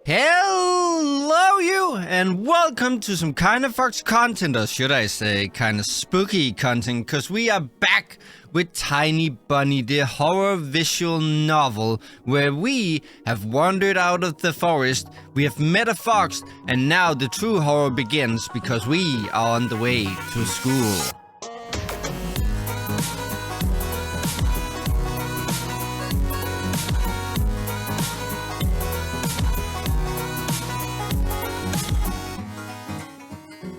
Hello you, and welcome to some kind of fox content, or should I say kind of spooky content, because we are back with Tiny Bunny, the horror visual novel, where we have wandered out of the forest, we have met a fox, and now the true horror begins, because we are on the way to school.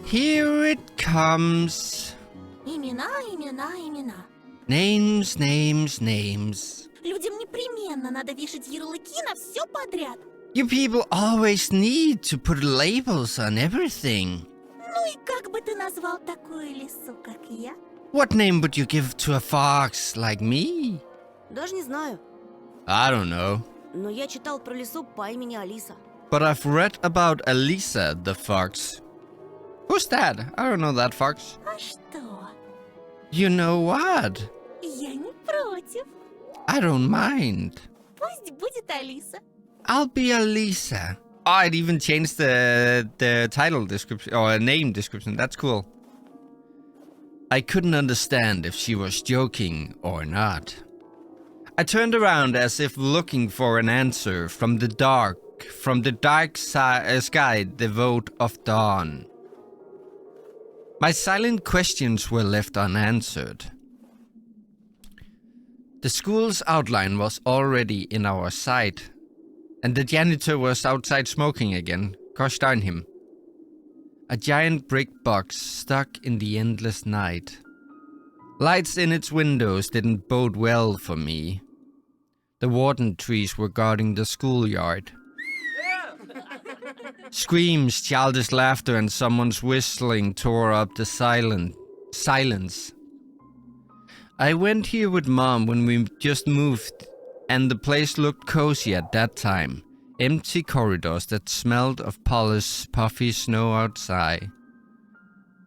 Here it comes. Имена. Names. Людям непременно надо вешать ярлыки на все подряд. You people always need to put labels on everything. Ну и как бы ты назвал такую лису, как я? What name would you give to a fox like me? Даже не знаю, I don't know. но я читал про лису по имени Алиса. But I've read about Elisa the fox. Who's that? I don't know that fox. А что? You know what? Я не против. I don't mind. Пусть будет Алиса. I'll be Elisa. Oh, it even changed the title description, or name description. That's cool. I couldn't understand if she was joking or not. I turned around as if looking for an answer from the dark sky, the vote of dawn. My silent questions were left unanswered. The school's outline was already in our sight, and the janitor was outside smoking again. Gosh darn him. A giant brick box stuck in the endless night. Lights in its windows didn't bode well for me. The warden trees were guarding the schoolyard. Screams, childish laughter, and someone's whistling tore up the silence. I went here with Mom when we just moved, and the place looked cozy at that time. Empty corridors that smelled of polished, puffy snow outside.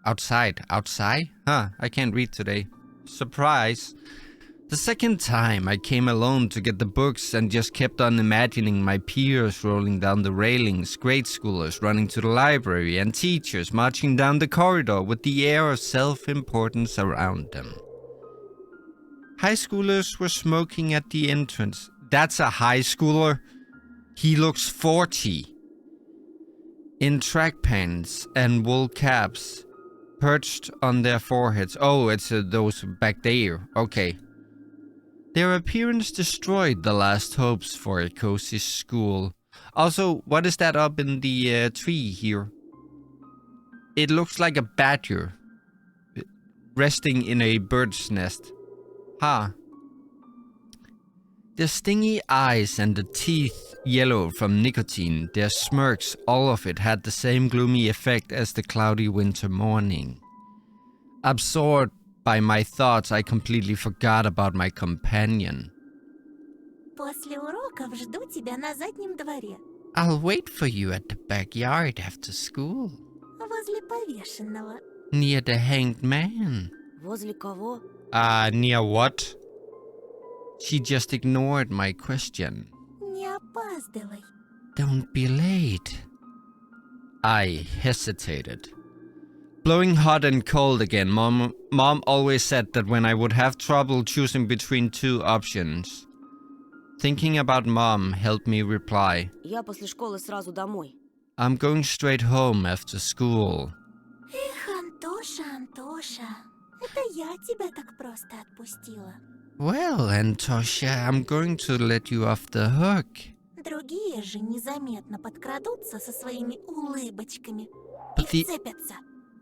Outside? Huh, I can't read today. Surprise. The second time I came alone to get the books and just kept on imagining my peers rolling down the railings, grade schoolers running to the library, and teachers marching down the corridor with the air of self-importance around them. High schoolers were smoking at the entrance. That's a high schooler? He looks 40. In track pants and wool caps perched on their foreheads. Oh, it's those back there. Okay. Their appearance destroyed the last hopes for a cozy school. Also, what is that up in the tree here? It looks like a badger resting in a bird's nest. Huh. Their stingy eyes and the teeth yellow from nicotine, their smirks, all of it had the same gloomy effect as the cloudy winter morning. Absorbed by my thoughts, I completely forgot about my companion. После уроков жду тебя на заднем дворе. I'll wait for you at the backyard after school. Возле повешенного. Near the hanged man. Возле кого? Near what? She just ignored my question. Не опаздывай. Don't be late. I hesitated. Blowing hot and cold again, Mom always said that when I would have trouble choosing between two options. Thinking about Mom helped me reply. Я после школы сразу домой. I'm going straight home after school. Эх, Антоша. Это я тебя так просто отпустила. Well, Antosha, I'm going to let you off the hook. Другие же незаметно подкрадутся со своими улыбочками But и вцепятся.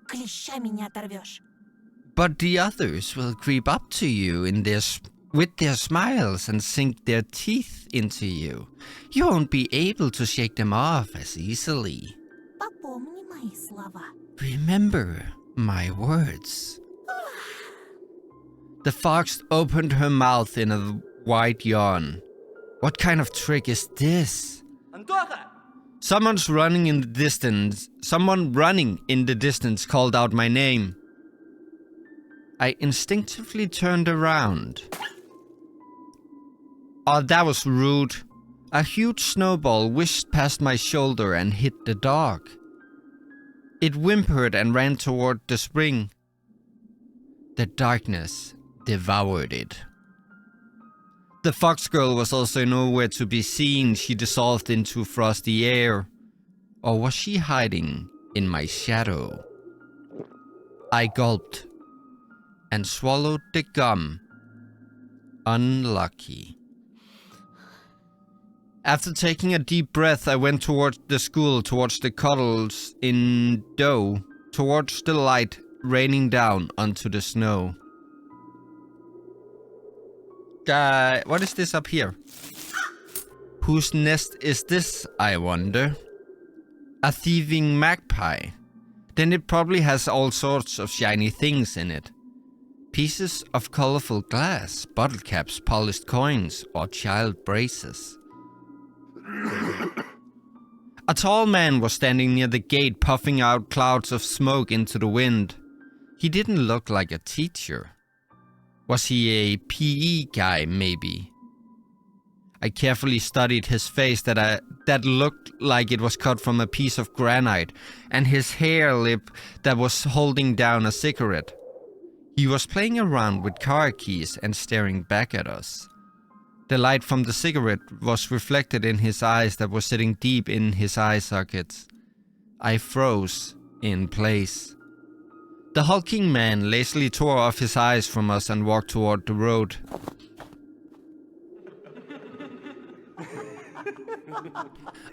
Клещами не оторвешь. But the others will creep up to you with their smiles and sink their teeth into you. You won't be able to shake them off as easily. Попомни мои слова. Remember my words. The fox opened her mouth in a wide yawn. What kind of trick is this? Someone running in the distance called out my name. I instinctively turned around. Oh, that was rude. A huge snowball whisked past my shoulder and hit the dog. It whimpered and ran toward the spring. The darkness devoured it. The fox girl was also nowhere to be seen. She dissolved into frosty air. Or was she hiding in my shadow? I gulped and swallowed the gum. Unlucky. After taking a deep breath, I went towards the school, towards the cuddles in dough, towards the light raining down onto the snow. What is this up here? Whose nest is this, I wonder? A thieving magpie. Then it probably has all sorts of shiny things in it. Pieces of colorful glass, bottle caps, polished coins, or child braces. A tall man was standing near the gate, puffing out clouds of smoke into the wind. He didn't look like a teacher. Was he a PE guy, maybe? I carefully studied his face that looked like it was cut from a piece of granite, and his hair lip that was holding down a cigarette. He was playing around with car keys and staring back at us. The light from the cigarette was reflected in his eyes that were sitting deep in his eye sockets. I froze in place. The hulking man lazily tore off his eyes from us and walked toward the road.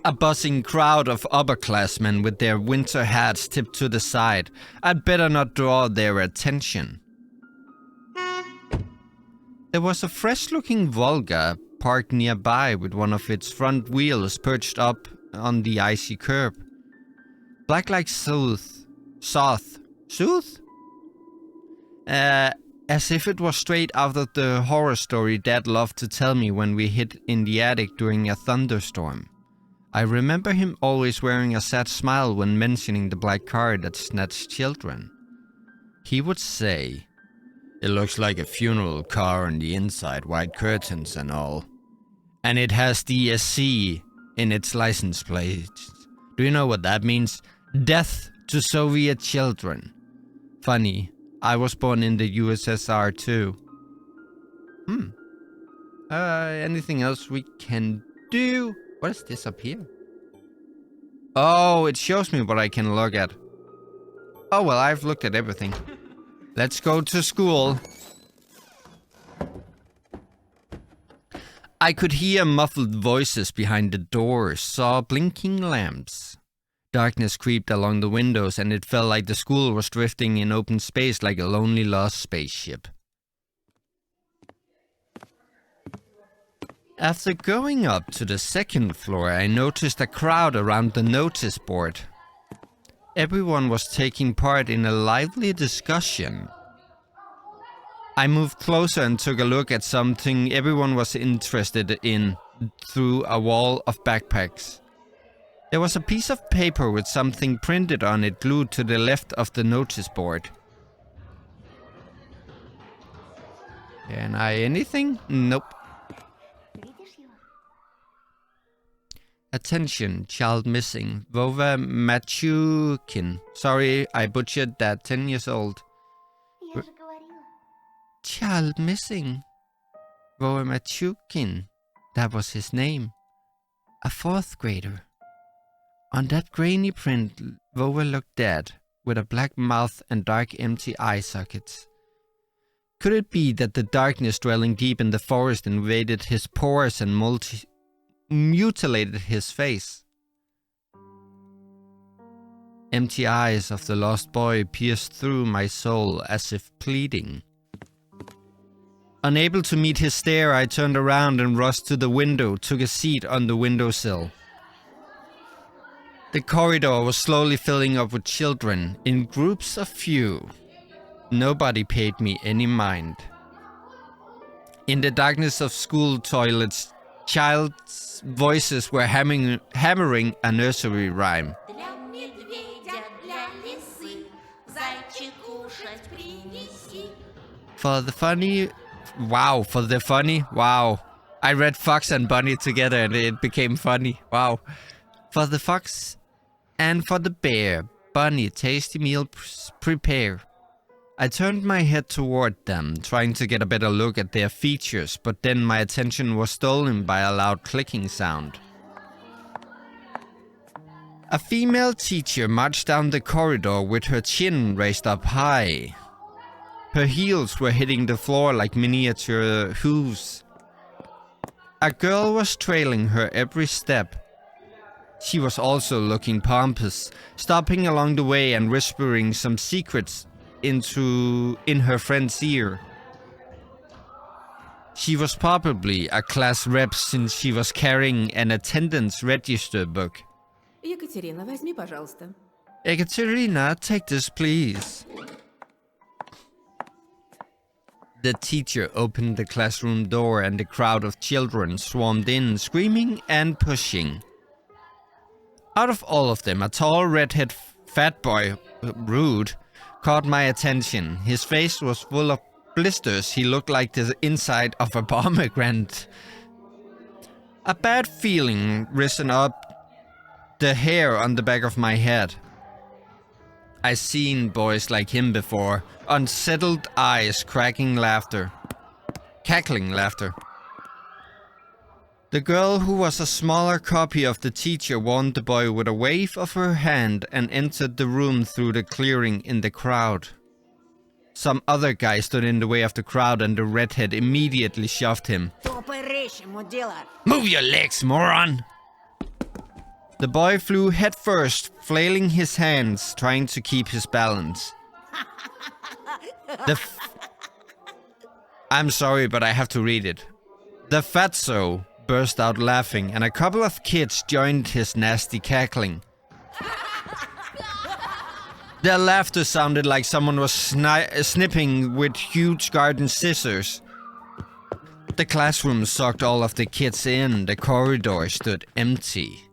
A buzzing crowd of upperclassmen with their winter hats tipped to the side. I'd better not draw their attention. There was a fresh-looking Volga parked nearby with one of its front wheels perched up on the icy curb. Black like soot. As if it was straight out of the horror story Dad loved to tell me when we hid in the attic during a thunderstorm. I remember him always wearing a sad smile when mentioning the black car that snatched children. He would say, "It looks like a funeral car on the inside, white curtains and all. And it has DSC in its license plate. Do you know what that means? Death to Soviet children." Funny, I was born in the USSR too. Anything else we can do? What is this up here? Oh, it shows me what I can look at. Oh well, I've looked at everything. Let's go to school. I could hear muffled voices behind the doors, saw blinking lamps. Darkness creeped along the windows, and it felt like the school was drifting in open space like a lonely lost spaceship. After going up to the second floor, I noticed a crowd around the notice board. Everyone was taking part in a lively discussion. I moved closer and took a look at something everyone was interested in through a wall of backpacks. There was a piece of paper with something printed on it glued to the left of the notice board. Can I anything? Nope. Attention, child missing. Vova Machukin. Sorry, I butchered that. 10 years old. Child missing. Vova Machukin. That was his name. A 4th grader. On that grainy print, Vova looked dead, with a black mouth and dark empty eye sockets. Could it be that the darkness dwelling deep in the forest invaded his pores and mutilated his face? Empty eyes of the lost boy pierced through my soul as if pleading. Unable to meet his stare, I turned around and rushed to the window, took a seat on the windowsill. The corridor was slowly filling up with children, in groups of few. Nobody paid me any mind. In the darkness of school toilets, child's voices were hammering a nursery rhyme. For the funny, wow. I read Fox and Bunny together and it became funny. Wow. For the fox and for the bear, Bunny, tasty meal prepare. I turned my head toward them, trying to get a better look at their features, but then my attention was stolen by a loud clicking sound. A female teacher marched down the corridor with her chin raised up high. Her heels were hitting the floor like miniature hooves. A girl was trailing her every step. She was also looking pompous, stopping along the way and whispering some secrets in her friend's ear. She was probably a class rep since she was carrying an attendance register book. Екатерина, возьми, пожалуйста. Ekaterina, take this, please. The teacher opened the classroom door and a crowd of children swarmed in, screaming and pushing. Out of all of them, a tall redhead fat boy, Rude, caught my attention. His face was full of blisters. He looked like the inside of a pomegranate. A bad feeling risen up the hair on the back of my head. I've seen boys like him before. Unsettled eyes, cackling laughter. The girl, who was a smaller copy of the teacher, warned the boy with a wave of her hand and entered the room through the clearing in the crowd. Some other guy stood in the way of the crowd and the redhead immediately shoved him. Move your legs, moron! The boy flew headfirst, flailing his hands, trying to keep his balance. I'm sorry, but I have to read it. The fatso burst out laughing, and a couple of kids joined his nasty cackling. Their laughter sounded like someone was snipping with huge garden scissors. The classroom sucked all of the kids in. The corridor stood empty.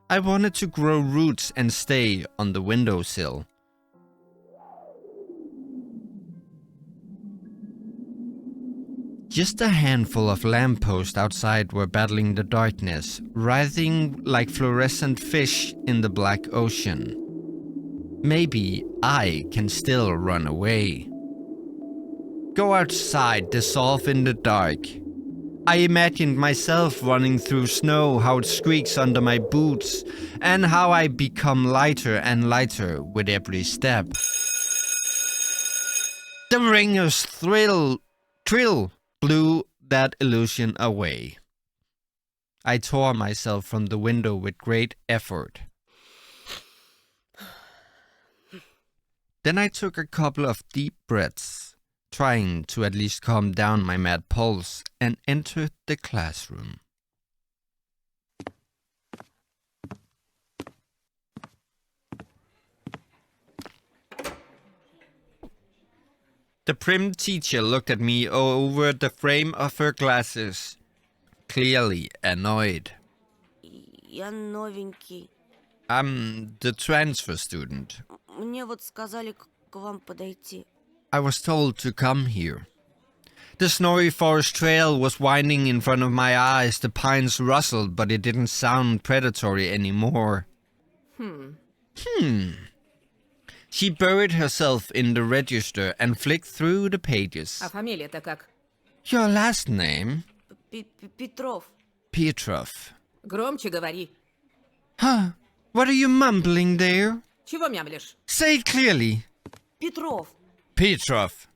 I wanted to grow roots and stay on the windowsill. Just a handful of lampposts outside were battling the darkness, writhing like fluorescent fish in the black ocean. Maybe I can still run away. Go outside, dissolve in the dark. I imagined myself running through snow, how it squeaks under my boots, and how I become lighter and lighter with every step. The ringer's trill blew that illusion away. I tore myself from the window with great effort. Then I took a couple of deep breaths, trying to at least calm down my mad pulse, and entered the classroom. The prim teacher looked at me over the frame of her glasses, clearly annoyed. Я новенький. I'm the transfer student. Мне вот сказали к вам подойти. I was told to come here. The snowy forest trail was winding in front of my eyes. The pines rustled, but it didn't sound predatory anymore. She buried herself in the register and flicked through the pages. А фамилия-то как? Your last name? Петров. Petrov. Громче говори. Huh? What are you mumbling there? Чего мямлишь? Say it clearly. Петров. Petrov.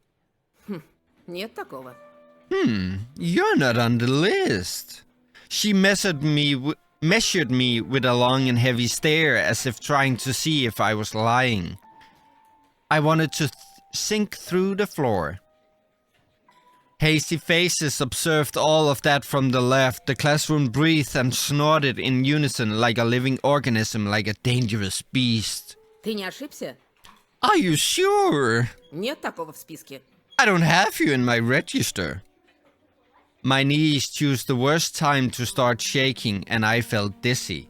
Нет такого. You're not on the list. She measured me with a long and heavy stare, as if trying to see if I was lying. I wanted to sink through the floor. Hazy faces observed all of that from the left. The classroom breathed and snorted in unison like a living organism, like a dangerous beast. Ты не ошибся? Are you sure? Нет такого в списке. I don't have you in my register. My knees chose the worst time to start shaking, and I felt dizzy.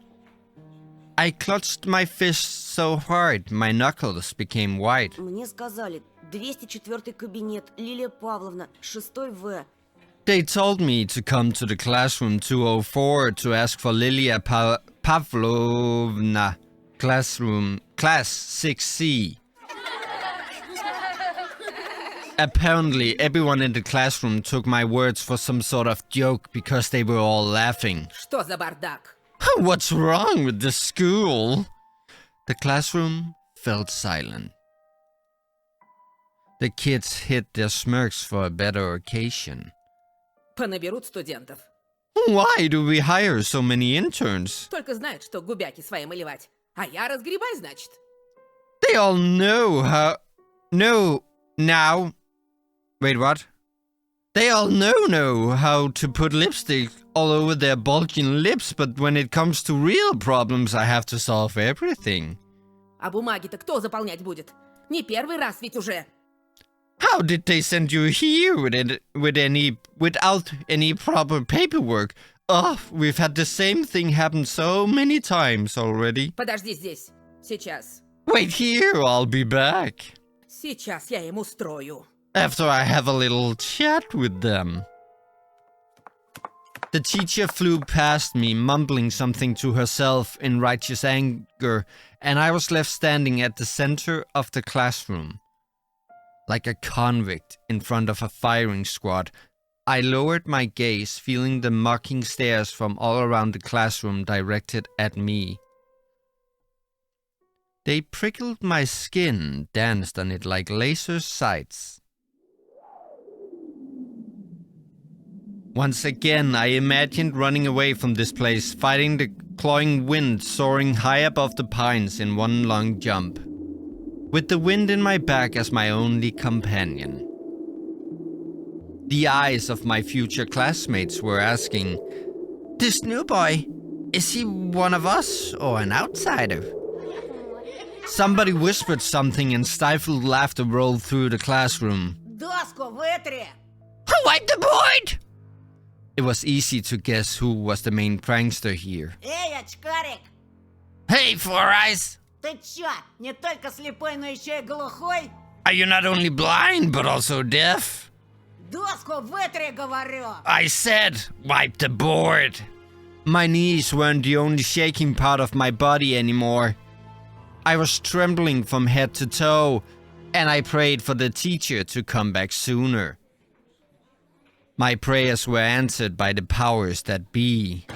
I clutched my fists so hard, my knuckles became white. Мне сказали, 204 кабинет, Лилия Павловна, 6 В. They told me to come to the classroom 204 to ask for Lilia Pavlovna. Class 6C. Apparently, everyone in the classroom took my words for some sort of joke because they were all laughing. Что за бардак? What's wrong with the school? The classroom felt silent. The kids hid their smirks for a better occasion. Понаберут студентов. Why do we hire so many interns? Только знают, что губяки свои мылевать. А я разгребай, значит. They all know how... No, now... Wait, what? They all know how to put lipstick all over their bulging lips, but when it comes to real problems, I have to solve everything. А бумаги-то кто заполнять будет? Не первый раз ведь уже. How did they send you here without any proper paperwork? Oh, we've had the same thing happen so many times already. Подожди здесь. Сейчас. Wait here, I'll be back. Сейчас я им устрою. After I have a little chat with them. The teacher flew past me, mumbling something to herself in righteous anger, and I was left standing at the center of the classroom. Like a convict in front of a firing squad, I lowered my gaze, feeling the mocking stares from all around the classroom directed at me. They prickled my skin, danced on it like laser sights. Once again, I imagined running away from this place, fighting the clawing wind, soaring high above the pines in one long jump, with the wind in my back as my only companion. The eyes of my future classmates were asking, "This new boy, is he one of us or an outsider?" Somebody whispered something and stifled laughter rolled through the classroom. Доску вытри! Wipe the board! It was easy to guess who was the main prankster here. Эй, очкарик! Hey, Four Eyes! Ты чё, не только слепой, но еще и глухой? Are you not only blind, but also deaf? Доску вытри, говорю! I said, wipe the board. My knees weren't the only shaking part of my body anymore. I was trembling from head to toe, and I prayed for the teacher to come back sooner. My prayers were answered by the powers that be.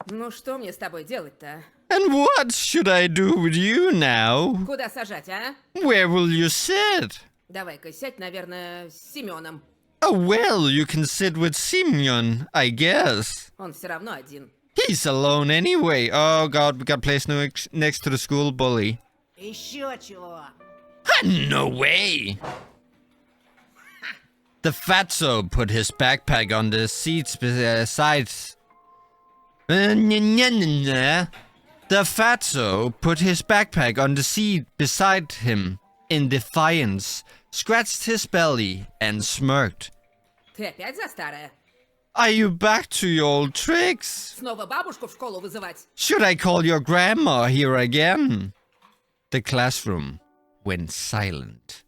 Ну что мне с тобой делать-то? And what should I do with you now? Куда сажать, а? Where will you sit? Давай-ка сядь, наверное, с Семеном. Oh, well, you can sit with Simeon, I guess. Он все равно один. He's alone anyway. Oh god, we got placed next to the school bully. Еще чего? No way! The fatso put his backpack on the seat beside... The fatso put his backpack on the seat beside him in defiance, scratched his belly and smirked. Ты опять за старое? Are you back to your old tricks? Снова бабушку в школу вызывать? Should I call your grandma here again? The classroom went silent.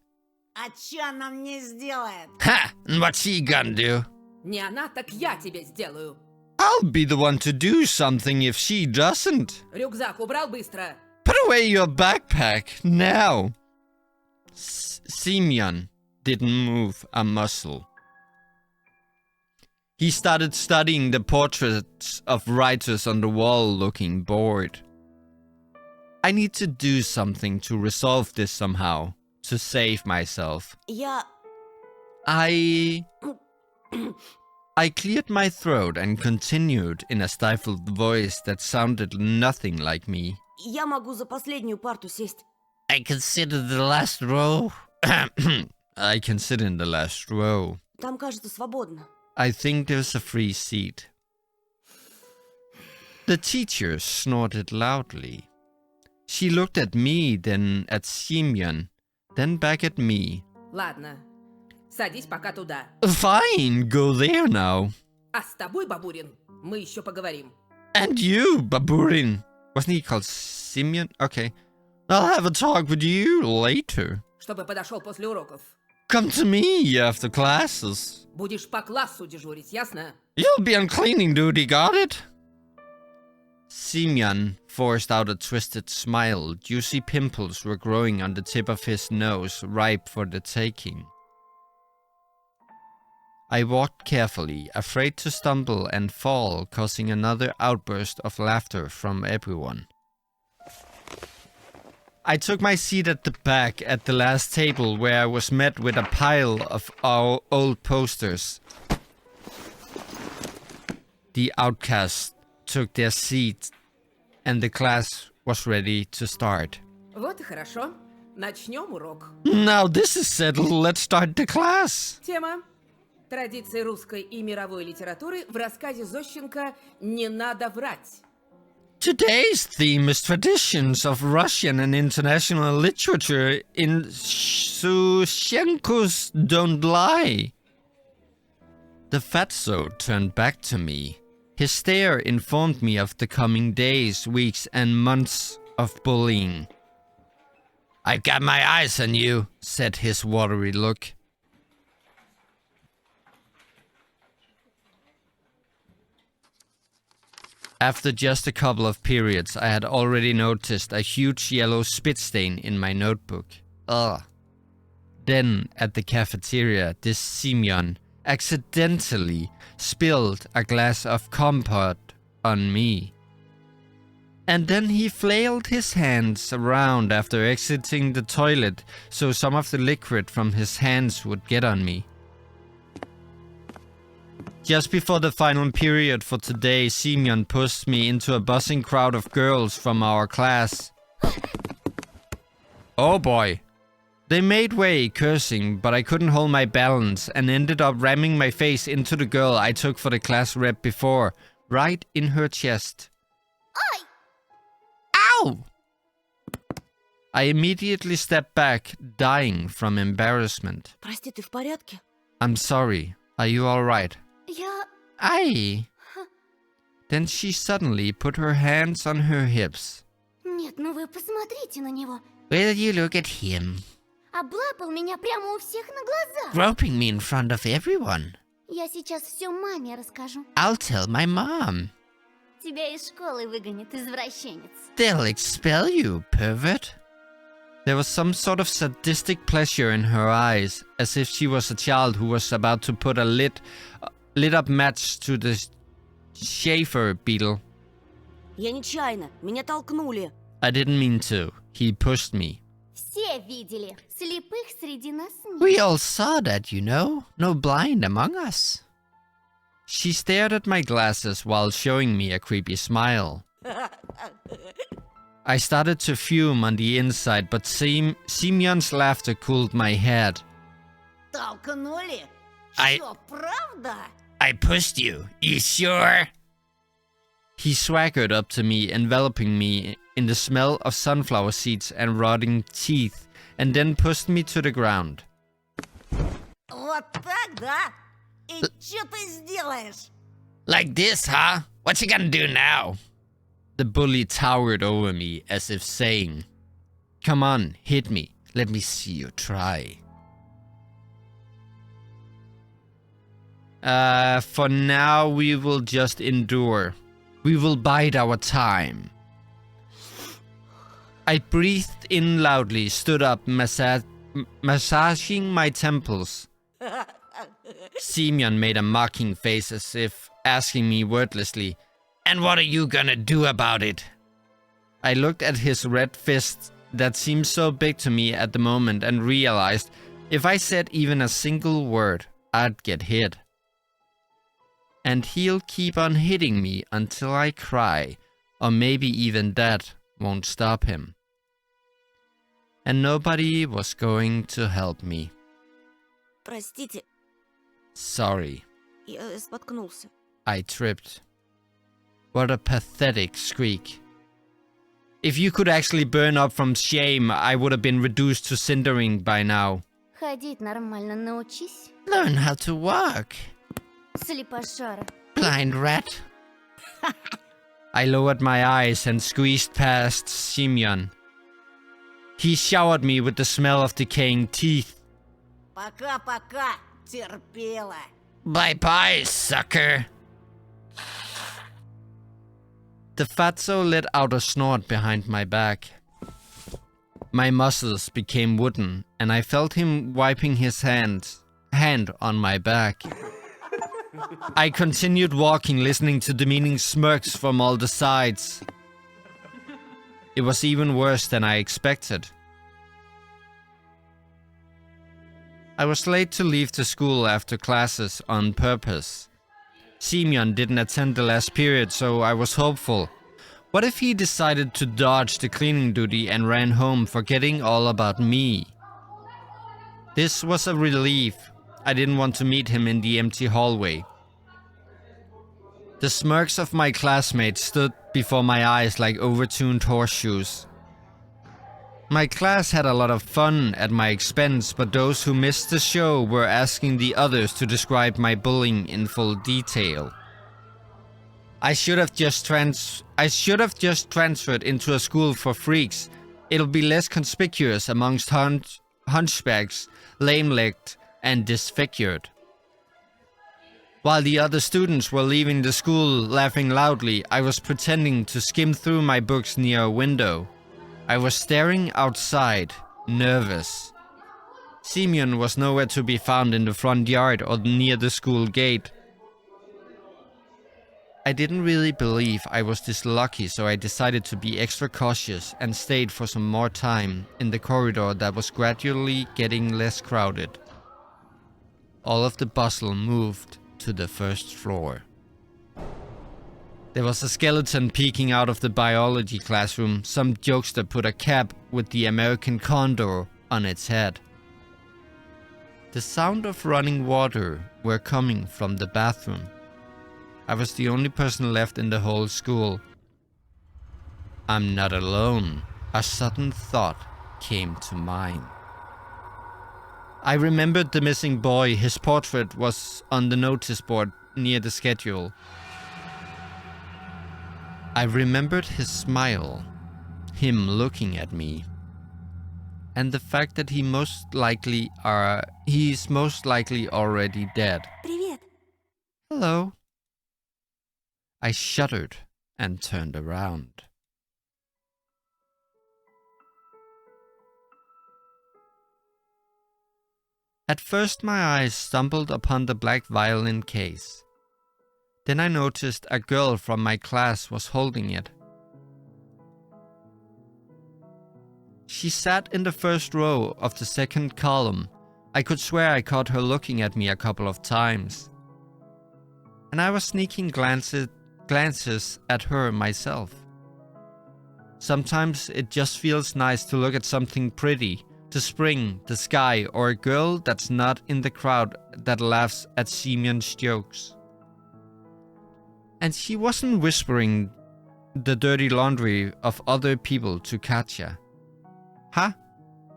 А чё она мне сделает? Ha! And what's he gonna do? Не она, так я тебе сделаю. I'll be the one to do something if she doesn't. Рюкзак убрал быстро. Put away your backpack, now. Simeon didn't move a muscle. He started studying the portraits of writers on the wall, looking bored. I need to do something to resolve this somehow, to save myself. I cleared my throat and continued in a stifled voice that sounded nothing like me. Я могу за последнюю парту сесть. I can sit in the last row. I can sit in the last row. Там, кажется, свободно. I think there's a free seat. The teacher snorted loudly. She looked at me, then at Simeon, then back at me. Ладно, садись пока туда. Fine, go there now. А с тобой, Бабурин, мы еще поговорим. And you, Baburin. Wasn't he called Simeon? Okay. I'll have a talk with you later. Чтобы подошел после уроков. come to me after classes. Будешь по классу дежурить, ясно? You'll be on cleaning duty, got it? Semyon forced out a twisted smile. Juicy pimples were growing on the tip of his nose, ripe for the taking. I walked carefully, afraid to stumble and fall, causing another outburst of laughter from everyone. I took my seat at the back at the last table, where I was met with a pile of our old posters. The outcasts took their seats, and the class was ready to start. Вот и хорошо. Начнем урок. Now this is settled, let's start the class. Тема. Традиции русской и мировой литературы в рассказе Зощенко «Не надо врать». Today's theme is traditions of Russian and international literature in Sushenko's Don't Lie. The fatso turned back to me. His stare informed me of the coming days, weeks, and months of bullying. "I've got my eyes on you," said his watery look. After just a couple of periods, I had already noticed a huge yellow spit stain in my notebook. Ugh. Then, at the cafeteria, this Semyon accidentally spilled a glass of compote on me. And then he flailed his hands around after exiting the toilet, so some of the liquid from his hands would get on me. Just before the final period for today, Semyon pushed me into a buzzing crowd of girls from our class. Oh boy. They made way, cursing, but I couldn't hold my balance and ended up ramming my face into the girl I took for the class rep before, right in her chest. Ow! I immediately stepped back, dying from embarrassment. Прости, ты в порядке? I'm sorry. Are you alright? Я... Aye. Then she suddenly put her hands on her hips. Нет, ну вы посмотрите на него. Will you look at him? Облапал меня прямо у всех на глазах. Groping me in front of everyone. Я сейчас все маме расскажу. I'll tell my mom. Тебя из школы выгонят, извращенец. They'll expel you, pervert. There was some sort of sadistic pleasure in her eyes, as if she was a child who was about to put a lit up match to the Schaefer beetle. Я нечаянно, меня толкнули. I didn't mean to. He pushed me. Все видели. Слепых среди нас нет. We all saw that, you know. No blind among us. She stared at my glasses while showing me a creepy smile. I started to fume on the inside, but Semyon's laughter cooled my head. Толкнули? I- Что, правда? I pushed you. You sure? He swaggered up to me, enveloping me in the smell of sunflower seeds and rotting teeth, and then pushed me to the ground. Вот так, да? И что ты сделаешь? Like this, huh? What you gonna do now? The bully towered over me as if saying, "Come on, hit me. Let me see you try." For now, we will just endure. We will bide our time. I breathed in loudly, stood up, massaging my temples. Semyon made a mocking face as if asking me wordlessly, "And what are you gonna do about it?" I looked at his red fist that seemed so big to me at the moment and realized if I said even a single word, I'd get hit. And he'll keep on hitting me until I cry, or maybe even that won't stop him. And nobody was going to help me. Простите, Sorry, я споткнулся. I tripped. What a pathetic squeak. If you could actually burn up from shame, I would have been reduced to cindering by now. Ходить нормально научись, Learn how to walk, слепошара. blind rat. I lowered my eyes and squeezed past Semyon. He showered me with the smell of decaying teeth. Пока-пока, терпела. Bye-bye, sucker. The fatso let out a snort behind my back. My muscles became wooden, and I felt him wiping his hand on my back. I continued walking, listening to demeaning smirks from all the sides. It was even worse than I expected. I was late to leave the school after classes on purpose. Simeon didn't attend the last period, so I was hopeful. What if he decided to dodge the cleaning duty and ran home, forgetting all about me? This was a relief. I didn't want to meet him in the empty hallway. The smirks of my classmates stood before my eyes like overtuned horseshoes. My class had a lot of fun at my expense, but those who missed the show were asking the others to describe my bullying in full detail. I should have just transferred into a school for freaks. It'll be less conspicuous amongst hunchbacks, lame-legged, and disfigured. While the other students were leaving the school laughing loudly, I was pretending to skim through my books near a window. I was staring outside, nervous. Simeon was nowhere to be found in the front yard or near the school gate. I didn't really believe I was this lucky, so I decided to be extra cautious and stayed for some more time in the corridor that was gradually getting less crowded. All of the bustle moved to the first floor. There was a skeleton peeking out of the biology classroom. Some jokester put a cap with the American condor on its head. The sound of running water were coming from the bathroom. I was the only person left in the whole school. I'm not alone. A sudden thought came to mind. I remembered the missing boy. His portrait was on the notice board near the schedule. I remembered his smile, him looking at me, and the fact that he's most likely already dead. Привет. Hello. I shuddered and turned around. At first my eyes stumbled upon the black violin case. Then I noticed a girl from my class was holding it. She sat in the first row of the second column. I could swear I caught her looking at me a couple of times. And I was sneaking glances at her myself. Sometimes it just feels nice to look at something pretty, the spring, the sky, or a girl that's not in the crowd that laughs at Simeon's jokes. And she wasn't whispering the dirty laundry of other people to Katja. Huh?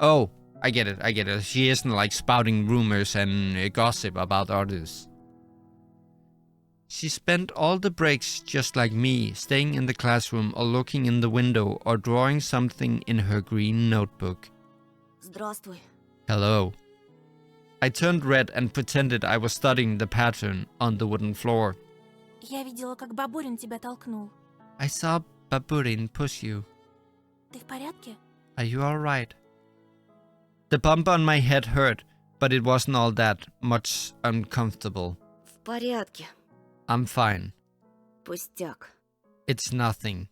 Oh, I get it. She isn't like spouting rumors and gossip about others. She spent all the breaks just like me, staying in the classroom or looking in the window or drawing something in her green notebook. Здравствуй. Hello. I turned red and pretended I was studying the pattern on the wooden floor. Я видела, как Бабурин тебя толкнул. I saw Baburin push you. Ты в порядке? Are you alright? The bump on my head hurt, but it wasn't all that much uncomfortable. В порядке. I'm fine. Пустяк. It's nothing.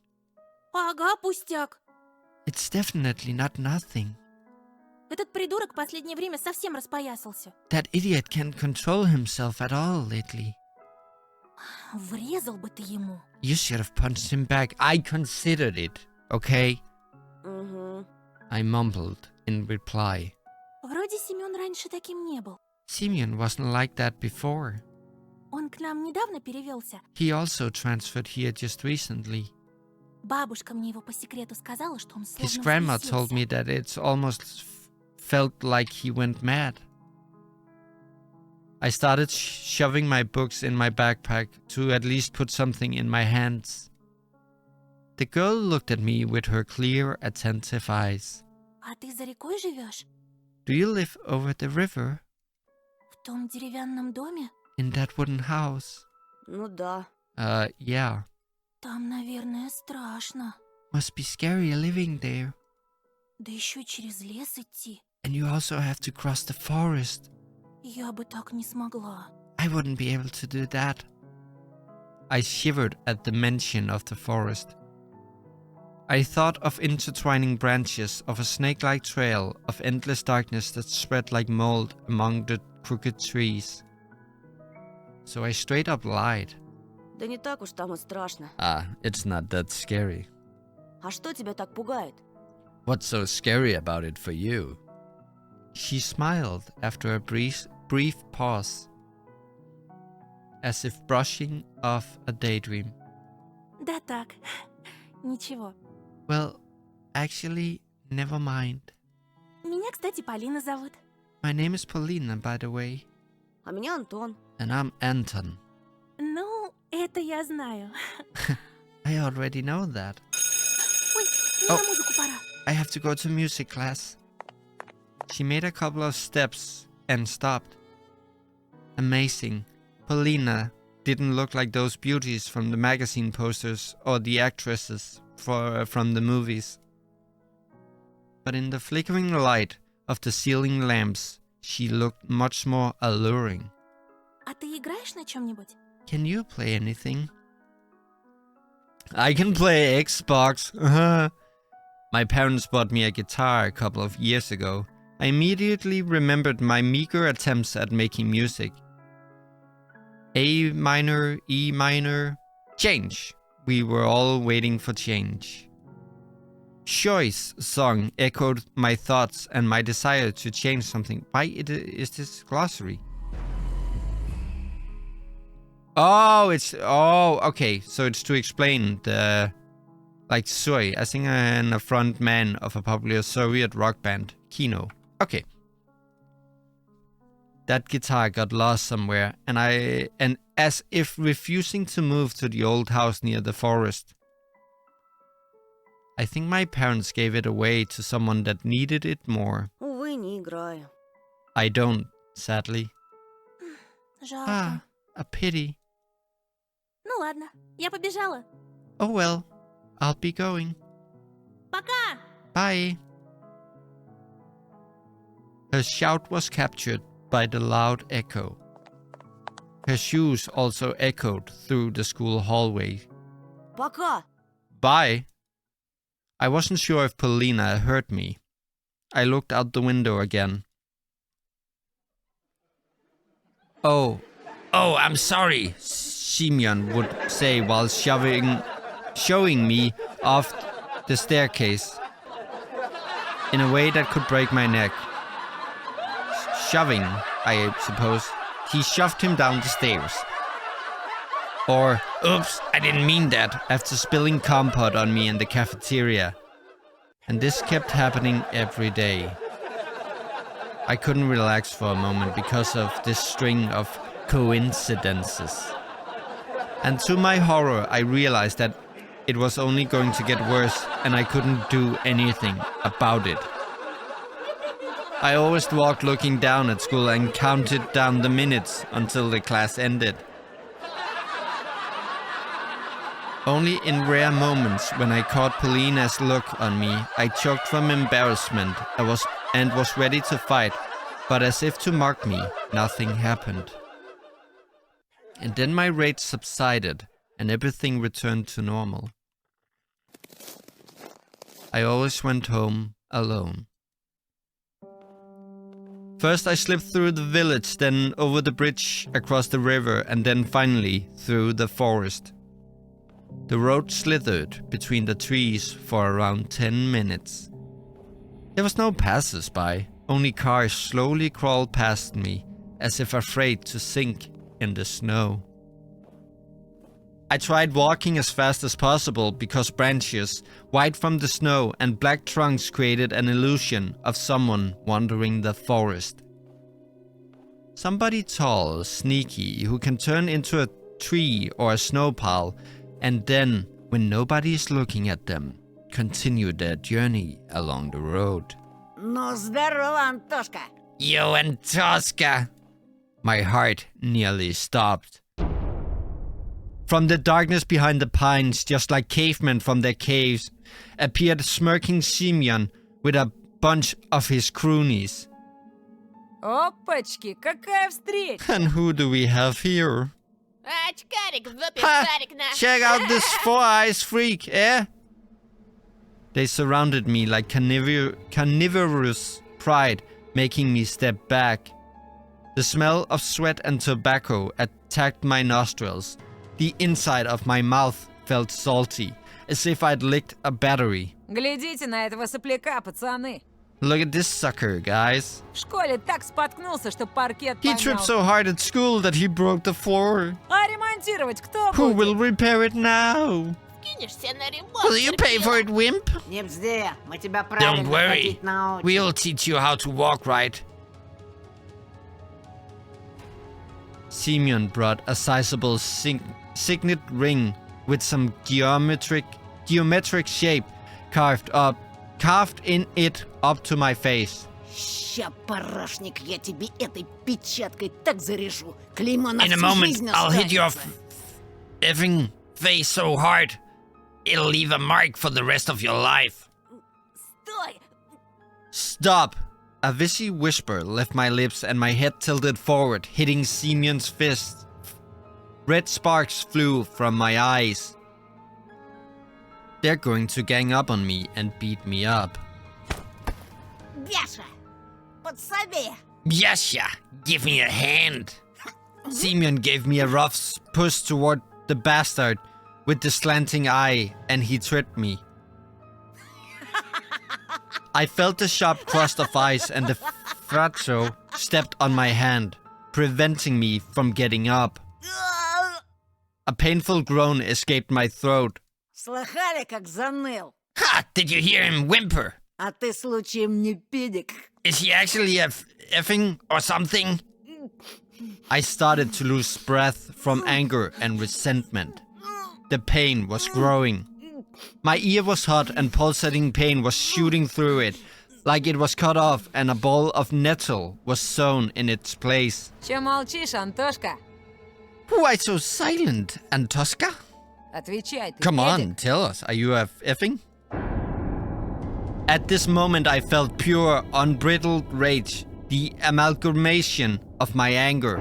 Ага, пустяк. It's definitely not nothing. Этот придурок в последнее время совсем распоясался. That idiot can't control himself at all lately. Врезал бы ты ему. You should have punched him back. I considered it, okay? Угу. I mumbled in reply. Вроде Семен раньше таким не был. Simeon wasn't like that before. Он к нам недавно перевелся. He also transferred here just recently. Бабушка мне его по секрету сказала, что он словно His grandma told me that it's almost felt like he went mad. I started shoving my books in my backpack to at least put something in my hands. The girl looked at me with her clear, attentive eyes. А ты за рекой живешь? Do you live over the river? том деревянном доме? In that wooden house? Ну да. Yeah. Там, наверное, страшно. Must be scary living there. Да еще через лес идти. And you also have to cross the forest. Я бы так не смогла. I wouldn't be able to do that. I shivered at the mention of the forest. I thought of intertwining branches of a snake-like trail of endless darkness that spread like mold among the crooked trees. So I straight up lied. Да не так уж там и страшно. It's not that scary. А что тебя так пугает? What's so scary about it for you? She smiled after a brief pause, as if brushing off a daydream. Да так, ничего. Well, actually, never mind. Меня, кстати, Полина зовут. My name is Paulina, by the way. А меня Антон. And I'm Anton. Ну, это я знаю. I already know that. Ой, мне на музыку пора. I have to go to music class. She made a couple of steps and stopped. Amazing. Paulina didn't look like those beauties from the magazine posters or the actresses from the movies. But in the flickering light of the ceiling lamps, she looked much more alluring. А ты играешь на чем-нибудь? Can you play anything? I can play Xbox. My parents bought me a guitar a couple of years ago. I immediately remembered my meager attempts at making music. A minor, E minor, change. We were all waiting for change. Shoi's song echoed my thoughts and my desire to change something. Why is this glossary? Okay. So it's to explain the, like Sui, a singer and a front man of a popular Soviet rock band, Kino. Okay. That guitar got lost somewhere, and as if refusing to move to the old house near the forest. I think my parents gave it away to someone that needed it more. Увы, не играю. I don't, sadly. Жалко. A pity. Ну ладно, я побежала. Oh well, I'll be going. Пока! Bye. Her shout was captured by the loud echo. Her shoes also echoed through the school hallway. Пока! Bye. I wasn't sure if Paulina heard me. I looked out the window again. Oh, I'm sorry, Simeon would say while showing me off the staircase in a way that could break my neck. Shoving, I suppose. He shoved him down the stairs. Or, oops, I didn't mean that, after spilling compote on me in the cafeteria. And this kept happening every day. I couldn't relax for a moment because of this string of coincidences. And to my horror, I realized that it was only going to get worse and I couldn't do anything about it. I always walked looking down at school and counted down the minutes until the class ended. Only in rare moments, when I caught Paulina's look on me, I choked from embarrassment and was ready to fight, but as if to mock me, nothing happened. And then my rage subsided, and everything returned to normal. I always went home alone. First I slipped through the village, then over the bridge across the river, and then finally through the forest. The road slithered between the trees for around 10 minutes. There was no passers-by, only cars slowly crawled past me, as if afraid to sink in the snow. I tried walking as fast as possible because branches, white from the snow, and black trunks created an illusion of someone wandering the forest. Somebody tall, sneaky, who can turn into a tree or a snow pile, and then, when nobody is looking at them, continue their journey along the road. Ну, здорово, Антошка! Yo, Antoska! My heart nearly stopped. From the darkness behind the pines, just like cavemen from their caves, appeared smirking Simeon with a bunch of his croonies. Опачки, какая встреча! And who do we have here? Очкарик, выпил Ha! шарик на... Check out this four-eyes freak, eh? They surrounded me like carnivorous pride, making me step back. The smell of sweat and tobacco attacked my nostrils. The inside of my mouth felt salty, as if I'd licked a battery. Глядите на этого сопляка, пацаны. Look at this sucker, guys. В школе так споткнулся, что паркет He tripped помял. so hard at school that he broke the floor. А ремонтировать кто Who будет? will repair it now? Кинешься на ремонт. Will you pay for it, wimp? Не бзди, мы тебя правильно Don't worry. ходить научим. We'll teach you how to walk right. Simeon brought a sizable signet ring with some geometric shape carved in it up to my face. Ща, парашник, я тебе этой печаткой так зарежу. Клеймо на In a всю moment, жизнь I'll hit your останется. effing face so hard, it'll leave a mark for the rest of your life. Стой! Stop! A vishy whisper left my lips and my head tilted forward, hitting Simeon's fist. Red sparks flew from my eyes. They're going to gang up on me and beat me up. Бяша! Подсоби! Yasha, give me a hand. Simeon gave me a rough push toward the bastard with the slanting eye, and he tripped me. I felt the sharp crust of ice, and the Fracho stepped on my hand, preventing me from getting up. A painful groan escaped my throat. Слыхали, как заныл? Ha! Did you hear him whimper? А ты случаем не педик? Is he actually effing or something? I started to lose breath from anger and resentment. The pain was growing. My ear was hot and pulsating pain was shooting through it, like it was cut off and a ball of nettle was sewn in its place. Чё молчишь, Антошка? Why so silent, Antosca? Отвечай, ты Come педик? on, tell us, are you effing? At this moment I felt pure, unbridled rage, the amalgamation of my anger.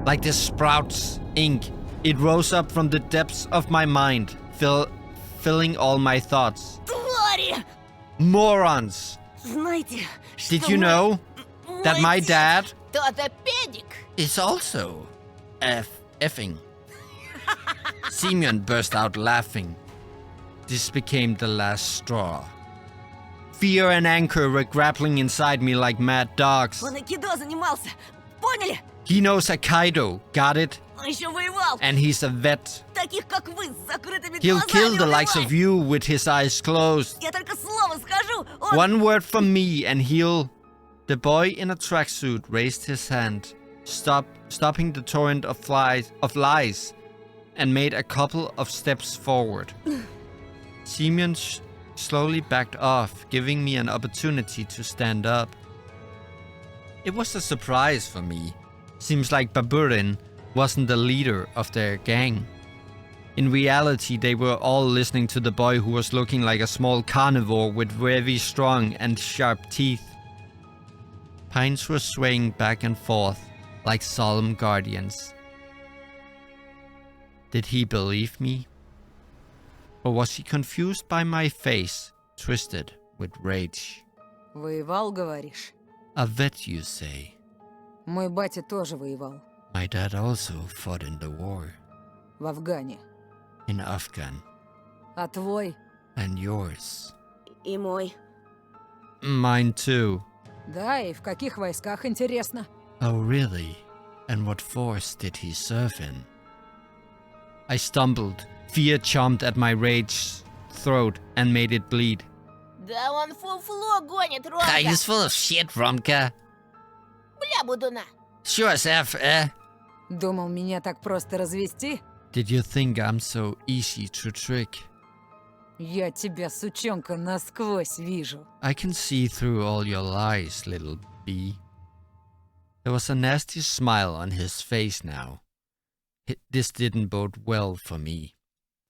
Like the sprouts ink, it rose up from the depths of my mind, filling all my thoughts. Твари! Morons! Знаете, Did что you мой- know that Мой my отец dad Кто-то педик! is also effing? Simeon burst out laughing. This became the last straw. Fear and anger were grappling inside me like mad dogs. Он айкидо занимался! Поняли? He knows Aikido, got it? Он еще воевал! And he's a vet. Таких, как вы, с закрытыми He'll kill глазами the likes of убивает! you with his eyes closed. Я только слово скажу, он... One word from me and he'll... The boy in a tracksuit raised his hand, stopping the torrent of lies, and made a couple of steps forward. Simeon slowly backed off, giving me an opportunity to stand up. It was a surprise for me. Seems like Baburin wasn't the leader of their gang. In reality, they were all listening to the boy who was looking like a small carnivore with very strong and sharp teeth. Pines were swaying back and forth like solemn guardians. Did he believe me? Or was he confused by my face, twisted with rage? Воевал, говоришь? A vet, you say? Мой батя тоже воевал. My dad also fought in the war. В Афгане. In Afghan. А твой? And yours. И мой. Mine too. Да, и в каких войсках, интересно? Oh, really? And what force did he serve in? I stumbled. Fear chomped at my rage throat and made it bleed. Да он фуфло гонит, Ромка! He's full of shit, Romka. Бля, будуна! Sure as F, eh? Думал, меня так просто развести? Did you think I'm so easy to trick? Я тебя, сучонка, насквозь вижу. I can see through all your lies, little bee. There was a nasty smile on his face now. This didn't bode well for me.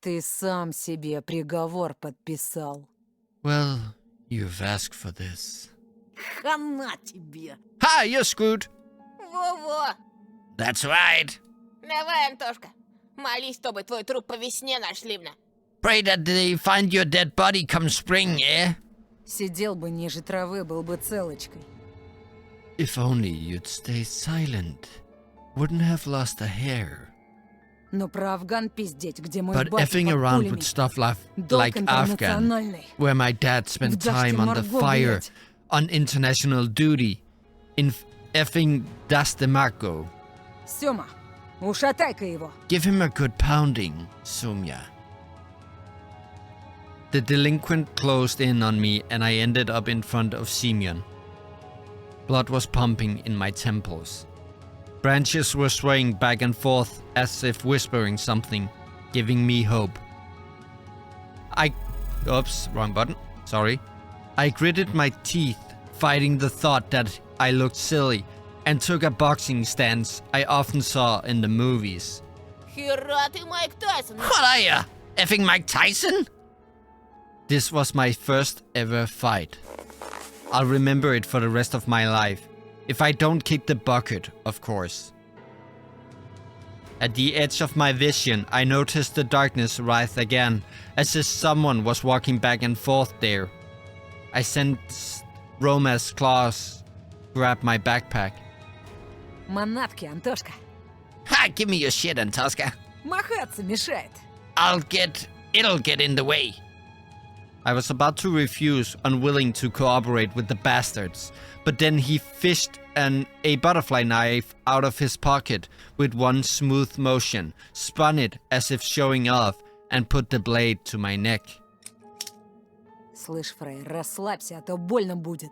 Ты сам себе приговор подписал. Well, you've asked for this. Хана тебе. Ha, you're screwed. Во-во! That's right. Давай, Антошка, молись, чтобы твой труп по весне нашли мне. Pray that they find your dead body come spring, eh? Сидел бы ниже травы, был бы целочкой. If only you'd stay silent. Wouldn't have lost a hair. Но про Афган пиздеть, где мой But батя effing под around пулями. with stuff Долг like Afghan, интернациональный. where my dad spent Вдашьте time on the Марго, fire, блядь. on international duty, in effing Dastemako. Сёма, ушатай-ка его. Give him a good pounding, Sumya. The delinquent closed in on me and I ended up in front of Simeon. Blood was pumping in my temples. Branches were swaying back and forth as if whispering something, giving me hope. Oops, wrong button. Sorry. I gritted my teeth, fighting the thought that I looked silly, and took a boxing stance I often saw in the movies. Хера ты, Майк Тайсон! What are ya? Effing Mike Tyson? This was my first ever fight. I'll remember it for the rest of my life. If I don't kick the bucket, of course. At the edge of my vision, I noticed the darkness writhe again, as if someone was walking back and forth there. I sensed Roma's claws grab my backpack. Манатки, Антошка. Ha! Give me your shit, Antoska. Махаться мешает. It'll get in the way. I was about to refuse, unwilling to cooperate with the bastards, but then he fished a butterfly knife out of his pocket with one smooth motion, spun it as if showing off, and put the blade to my neck. Слышь, Фрей, расслабься, а то больно будет.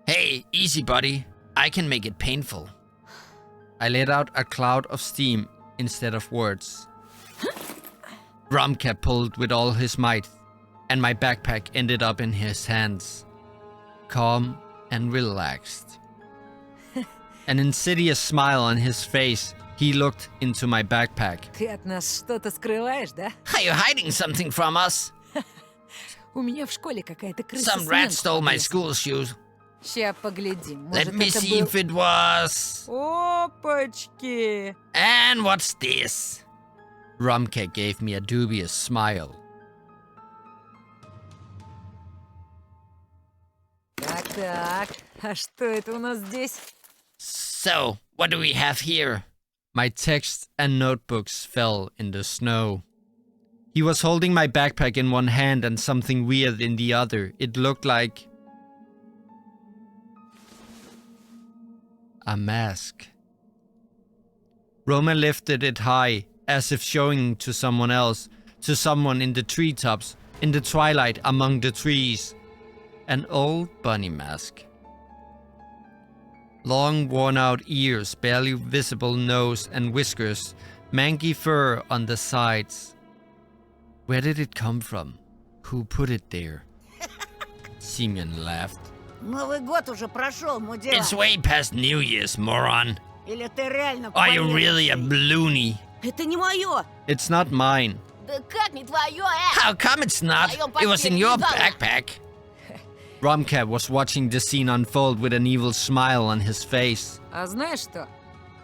Hey, easy buddy, I can make it painful. I let out a cloud of steam instead of words. Romka pulled with all his might, and my backpack ended up in his hands. Calm and relaxed. An insidious smile on his face, he looked into my backpack. Ты от нас что-то скрываешь, да? Are you hiding something from us? У меня в школе какая-то крыса Some с rat Менск stole my повесила. school shoes. Ща поглядим. Let Может, me это see был... if it was. Опачки! And what's this? Romka gave me a dubious smile. Так, а что это у нас здесь? So, what do we have here? My texts and notebooks fell in the snow. He was holding my backpack in one hand and something weird in the other. It looked like a mask. Roma lifted it high, as if showing to someone else, to someone in the treetops, in the twilight among the trees. An old bunny mask. Long worn-out ears, barely visible nose and whiskers, mangy fur on the sides. Where did it come from? Who put it there? Simeon laughed. Новый год уже прошел, мудила. It's way past New Year's, moron. Или ты реально Are you really a поверивший? bloony? Это не мое. It's not mine. Да как не твое, э? How come it's not? It was in your backpack. Romka was watching the scene unfold with an evil smile on his face. А знаешь что?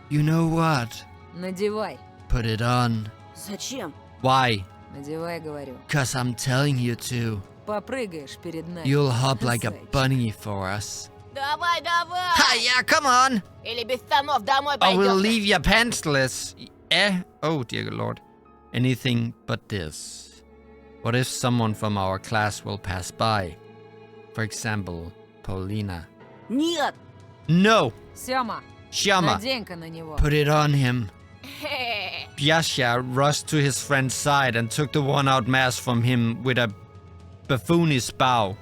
You know what? Надевай. Put it on. Зачем? Why? Надевай, говорю. 'Cause I'm telling you to. Попрыгаешь перед нами. You'll hop like a Зайчик. bunny for us. Давай, давай! Hi, yeah, come on. Или без штанов домой Or we'll пойдешь. leave you pantsless. Eh? Oh, dear Lord. Anything but this. What if someone from our class will pass by? For example, Paulina. Нет. No! Сёма, Shama! надень-ка на него. Put it on him. Хе. Biasha rushed to his friend's side and took the worn-out mask from him with a buffoonish bow.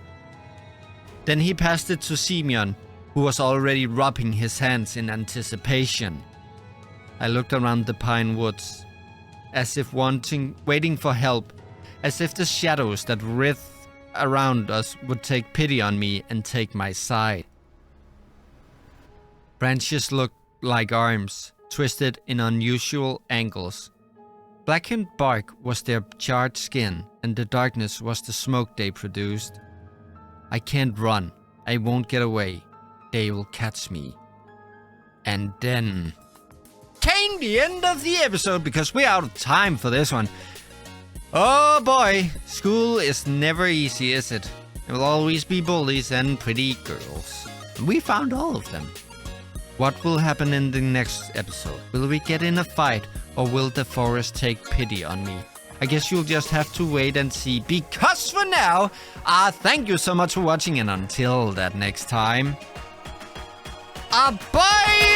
Then he passed it to Simeon, who was already rubbing his hands in anticipation. I looked around the pine woods, as if waiting for help, as if the shadows that writhed around us would take pity on me and take my side. Branches looked like arms, twisted in unusual angles. Blackened bark was their charred skin, and the darkness was the smoke they produced. I can't run. I won't get away. They will catch me. And then came the end of the episode because we're out of time for this one. Oh boy, school is never easy, is it? There will always be bullies and pretty girls. We found all of them. What will happen in the next episode? Will we get in a fight, or will the forest take pity on me? I guess you'll just have to wait and see, because for now, thank you so much for watching, and until that next time, bye!